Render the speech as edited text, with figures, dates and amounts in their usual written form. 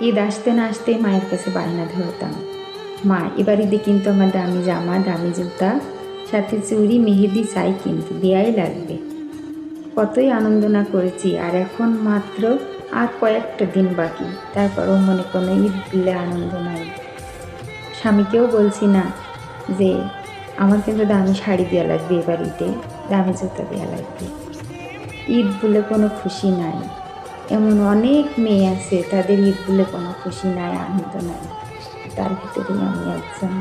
ঈদ আসতে না আসতেই মায়ের কাছে বায়না ধরতাম, মা এবার ঈদে কিন্তু আমার দামি জামা, দামি জুতা, সাথে চুড়ি, মেহেদি চাই, কিন্তু দেয়াই লাগবে। কতই আনন্দ না করেছি, আর এখন মাত্র আর কয়েকটা দিন বাকি, তারপরও মনে কোনো ঈদ বলে আনন্দ নাই। স্বামীকেও বলছি না যে আমার কিন্তু দামি শাড়ি দেওয়া লাগবে, এবার ঈদে দামি জুতা দেওয়া লাগবে। ঈদ বলে কোনো খুশি নাই। এমন অনেক মেয়ে আছে, তাদের ঈদ বলে কোনো খুশি নাই, আনন্দ নাই। তার ভিতরেই আমি একজন।